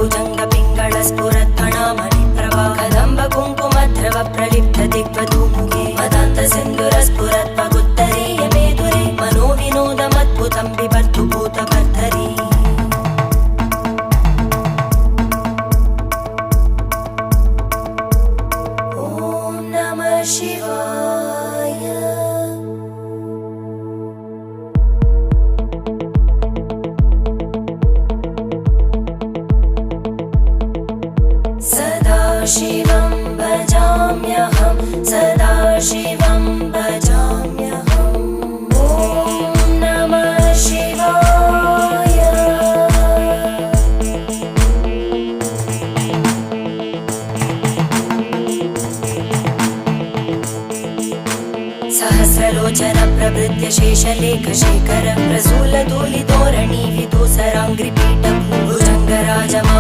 भुजंग पिंगल स्फुरत्फणामणि प्रभा कदम्ब कुङ्कुमद्रव प्रलिप्त दिग्वधूमुखे मदान्त सिन्धुर स्फुरत्पगुत्तरीय मेदुरे मनोविनोदमद्भुतं बिभर्तु भूतभर्तरी ॐ नमः शिवाय। सदाशिवं भजाम्यहं सदाशिवं भजाम्यहम् ॐ नमः शिवाय। सहस्रलोचन प्रभृत्य शेषलेखशेखर प्रसूलधूलिधोरणि विदूसराङ्घ्रिपीठ भुजङ्गराजमा